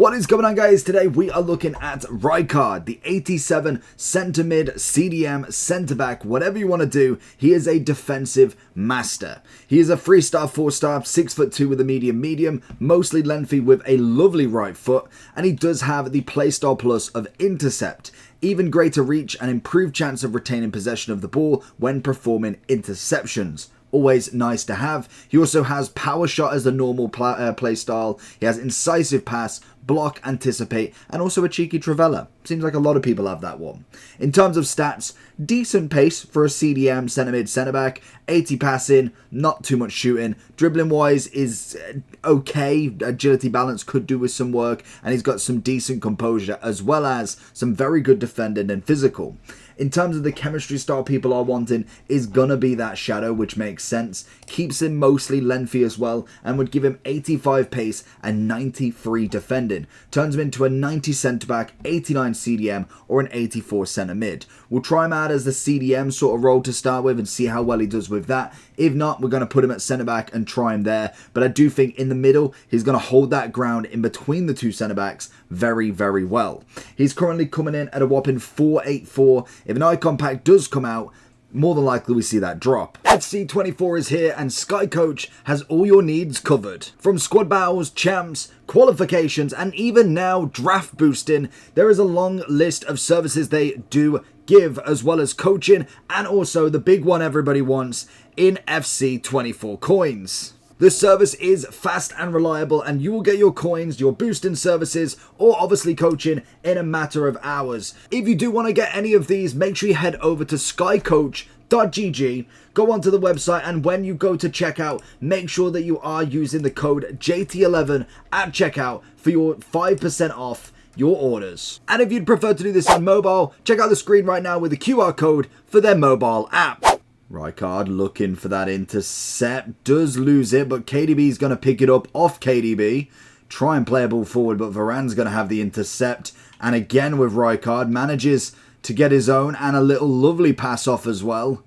What is going on, guys? Today we are looking at Rijkaard, the 87 centre mid, CDM, centre back, whatever you want to do. He is a defensive master. He is a 3-star, 4-star, 6'2" with a medium, mostly lengthy with a lovely right foot, and he does have the playstyle plus of intercept, even greater reach and improved chance of retaining possession of the ball when performing interceptions. Always nice to have. He also has power shot as the normal play style. He has incisive pass, block, anticipate, and also a cheeky trivela. Seems like a lot of people have that one. In terms of stats, decent pace for a CDM, centre mid, centre back. 80 passing, not too much shooting. Dribbling wise is okay. Agility balance could do with some work, and he's got some decent composure as well as some very good defending and physical. In terms of the chemistry style people are wanting is gonna be that shadow, which makes sense. Keeps him mostly lengthy as well, and would give him 85 pace and 93 defending. Turns him into a 90 centre back, 89 CDM, or an 84 centre mid. We'll try him out as the CDM sort of role to start with and see how well he does with that. If not, we're going to put him at centre back and try him there. But I do think in the middle, he's going to hold that ground in between the two centre backs very, very well. He's currently coming in at a whopping 484. If an icon pack does come out, more than likely we see that drop. FC24 is here, and Sky Coach has all your needs covered. From squad battles, champs, qualifications, and even now draft boosting, there is a long list of services they do give, as well as coaching, and also the big one everybody wants in FC24 coins. This service is fast and reliable, and you will get your coins, your boosting services, or obviously coaching in a matter of hours. If you do want to get any of these, make sure you head over to skycoach.gg, go onto the website, and when you go to checkout, make sure that you are using the code JT11 at checkout for your 5% off your orders. And if you'd prefer to do this on mobile, check out the screen right now with the QR code for their mobile app. Rijkaard looking for that intercept, does lose it, but KDB's going to pick it up off KDB. Try and play a ball forward, but Varane's going to have the intercept. And again with Rijkaard, manages to get his own and a little lovely pass off as well.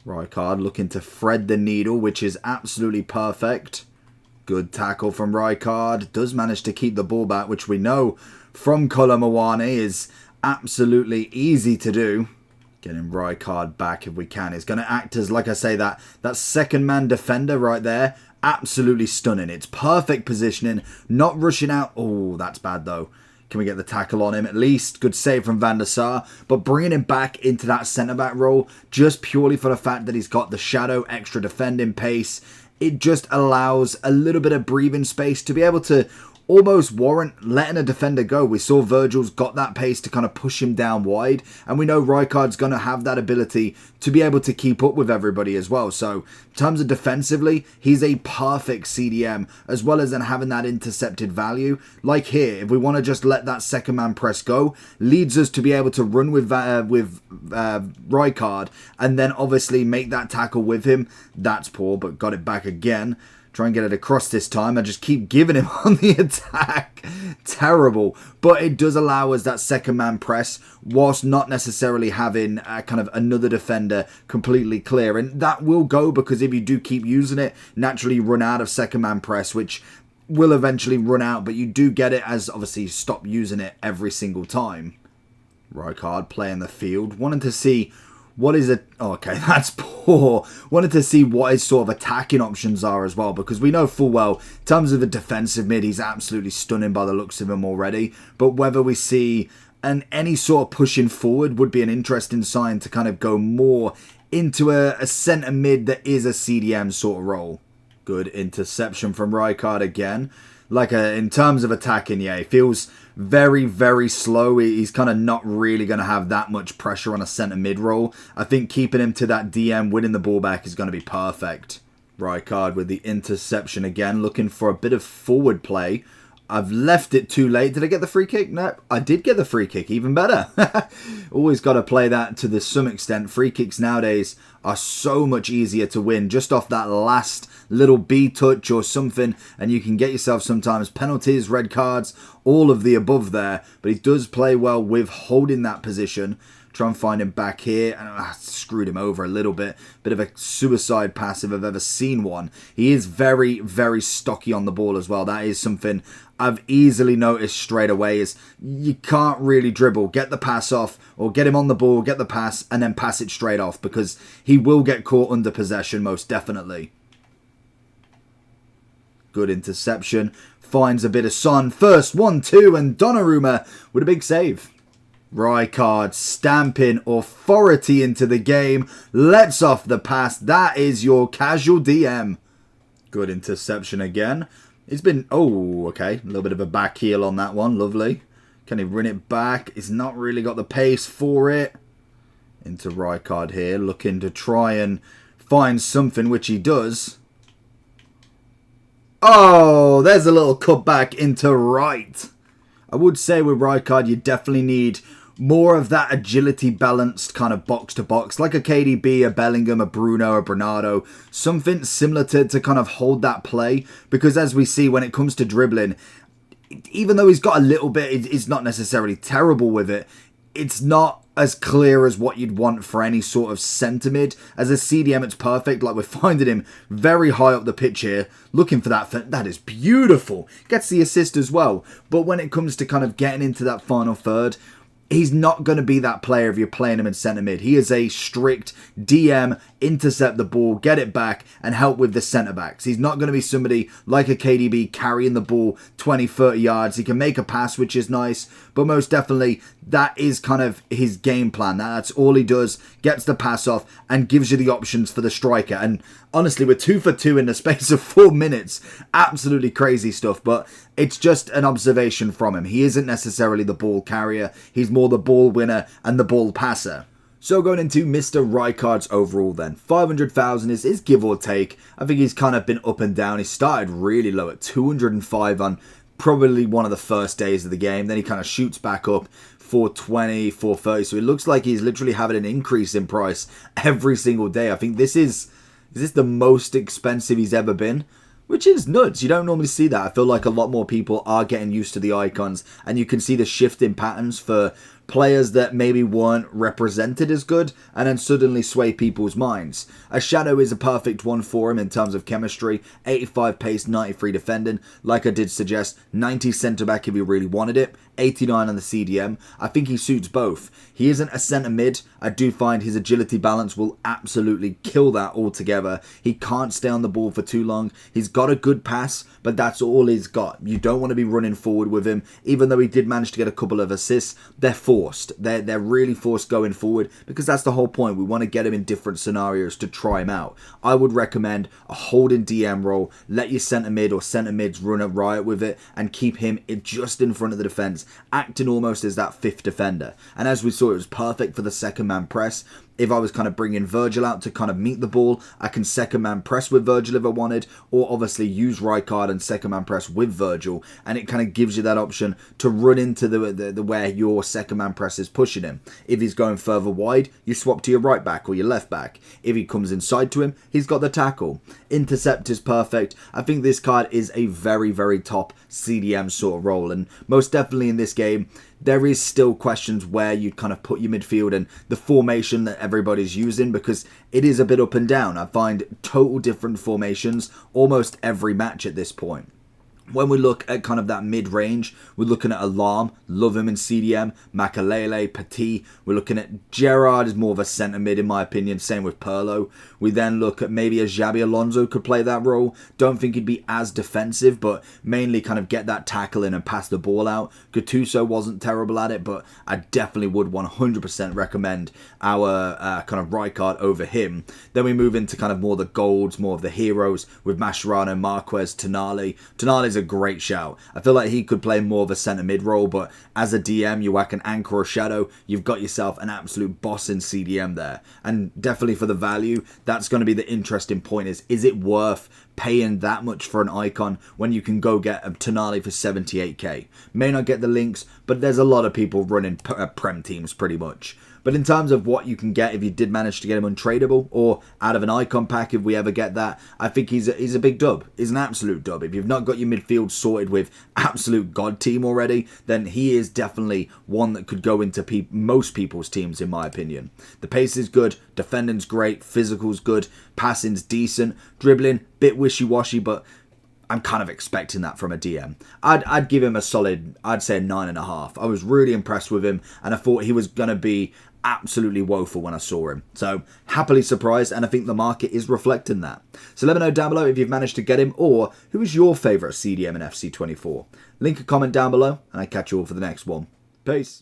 Rijkaard looking to thread the needle, which is absolutely perfect. Good tackle from Rijkaard, does manage to keep the ball back, which we know from Kolomoane is absolutely easy to do. Getting Rijkaard back if we can. It's going to act as, like I say, that second man defender right there. Absolutely stunning. It's perfect positioning. Not rushing out. Oh, that's bad though. Can we get the tackle on him at least? Good save from Van der Sar. But bringing him back into that centre-back role, just purely for the fact that he's got the shadow, extra defending pace. It just allows a little bit of breathing space to be able to almost warrant letting a defender go. We saw Virgil's got that pace to kind of push him down wide, and we know Rijkaard's going to have that ability to be able to keep up with everybody as well. So in terms of defensively, he's a perfect CDM, as well as then having that intercepted value. Like here, if we want to just let that second man press go, leads us to be able to run with Rijkaard, and then obviously make that tackle with him. That's poor, but got it back again. Try and get it across this time. I just keep giving him on the attack. Terrible. But it does allow us that second man press whilst not necessarily having kind of another defender completely clear. And that will go because if you do keep using it, naturally you run out of second man press, which will eventually run out. But you do get it as obviously you stop using it every single time. Rijkaard playing the field. Wanted to see what is it? Oh, okay, that's poor. Wanted to see what his sort of attacking options are as well, because we know full well, in terms of a defensive mid, he's absolutely stunning by the looks of him already. But whether we see any sort of pushing forward would be an interesting sign to kind of go more into a centre mid that is a CDM sort of role. Good interception from Rijkaard again. Like in terms of attacking, yeah, he feels very, very slow. He's kind of not really going to have that much pressure on a centre mid role. I think keeping him to that DM, winning the ball back is going to be perfect. Rijkaard with the interception again, looking for a bit of forward play. I've left it too late. Did I get the free kick? No, I did get the free kick. Even better. Always got to play that to some extent. Free kicks nowadays are so much easier to win just off that last little B touch or something, and you can get yourself sometimes penalties, red cards, all of the above there. But he does play well with holding that position. Try and find him back here. And screwed him over a little bit. Bit of a suicide pass if I've ever seen one. He is very, very stocky on the ball as well. That is something I've easily noticed straight away, is you can't really dribble. Get the pass off, or get him on the ball, get the pass, and then pass it straight off, because he will get caught under possession, most definitely. Good interception. Finds a bit of sun. First 1-2, and Donnarumma with a big save. Rijkaard stamping authority into the game. Lets off the pass. That is your casual DM. Good interception again. It's been... Oh, okay. A little bit of a back heel on that one. Lovely. Can he run it back? He's not really got the pace for it. Into Rijkaard here. Looking to try and find something, which he does. Oh, there's a little cutback into right. I would say with Rijkaard, you definitely need more of that agility balanced kind of box to box, like a KDB, a Bellingham, a Bruno, a Bernardo, something similar to kind of hold that play, because as we see when it comes to dribbling, even though he's got a little bit, he's not necessarily terrible with it, it's not as clear as what you'd want for any sort of centre mid. As a CDM, it's perfect. Like, we're finding him very high up the pitch here, looking for that. That is beautiful. Gets the assist as well. But when it comes to kind of getting into that final third, he's not going to be that player if you're playing him in centre mid. He is a strict DM, intercept the ball, get it back, and help with the centre backs. He's not going to be somebody like a KDB carrying the ball 20, 30 yards. He can make a pass, which is nice, but most definitely that is kind of his game plan. That's all he does, gets the pass off, and gives you the options for the striker. And honestly, we're 2 for 2 in the space of 4 minutes. Absolutely crazy stuff, but it's just an observation from him. He isn't necessarily the ball carrier. He's more the ball winner and the ball passer. So going into Mr. Rijkaard's overall then, 500,000 is his give or take. I think he's kind of been up and down. He started really low at 205 on probably one of the first days of the game. Then he kind of shoots back up, 420, 430. So it looks like he's literally having an increase in price every single day. I think this is this the most expensive he's ever been? Which is nuts. You don't normally see that. I feel like a lot more people are getting used to the icons, and you can see the shift in patterns for players that maybe weren't represented as good and then suddenly sway people's minds. A Shadow is a perfect one for him in terms of chemistry. 85 pace, 93 defending. Like I did suggest, 90 centre back if you really wanted it. 89 on the CDM. I think he suits both. He isn't a centre mid. I do find his agility balance will absolutely kill that altogether. He can't stay on the ball for too long. He's got a good pass, but that's all he's got. You don't want to be running forward with him. Even though he did manage to get a couple of assists, they're forced. They're really forced going forward, because that's the whole point. We want to get him in different scenarios to try him out. I would recommend a holding DM role. Let your centre mid or centre mids run a riot with it and keep him just in front of the defence, acting almost as that fifth defender. And as we saw, it was perfect for the second man press. If I was kind of bringing Virgil out to kind of meet the ball, I can second man press with Virgil if I wanted, or obviously use Rijkaard and second man press with Virgil, and it kind of gives you that option to run into the where your second man press is pushing him. If he's going further wide, you swap to your right back or your left back. If he comes inside to him, he's got the tackle. Intercept is perfect. I think this card is a very, very top CDM sort of role, and most definitely in this game, there is still questions where you'd kind of put your midfield and the formation that everybody's using, because it is a bit up and down. I find total different formations almost every match at this point. When we look at kind of that mid-range, we're looking at Alarm, love him in CDM, Makalele, Petit. We're looking at Gerrard is more of a centre mid in my opinion, same with Pirlo. We then look at maybe a Xabi Alonso could play that role. Don't think he'd be as defensive, but mainly kind of get that tackle in and pass the ball out. Gattuso wasn't terrible at it, but I definitely would 100% recommend our kind of Rijkaard over him. Then we move into kind of more the golds, more of the heroes with Mascherano, Marquez, Tonali. Tonali's a great shout. I feel like he could play more of a centre mid role, but as a DM, you whack an Anchor or Shadow, you've got yourself an absolute boss in CDM there. And definitely for the value, that's going to be the interesting point, is it worth paying that much for an icon when you can go get a Tonali for 78k? May not get the links, but there's a lot of people running Prem teams pretty much. But in terms of what you can get if you did manage to get him untradeable or out of an icon pack, if we ever get that, I think he's a big dub. He's an absolute dub. If you've not got your midfield sorted with absolute god team already, then he is definitely one that could go into most people's teams, in my opinion. The pace is good, defending's great, physical's good, passing's decent, dribbling, bit wishy-washy, but I'm kind of expecting that from a DM. I'd give him a solid, I'd say a 9.5. I was really impressed with him, and I thought he was going to be absolutely woeful when I saw him. So, happily surprised, and I think the market is reflecting that. So let me know down below if you've managed to get him, or who is your favourite CDM in FC24. Link a comment down below, and I catch you all for the next one. Peace.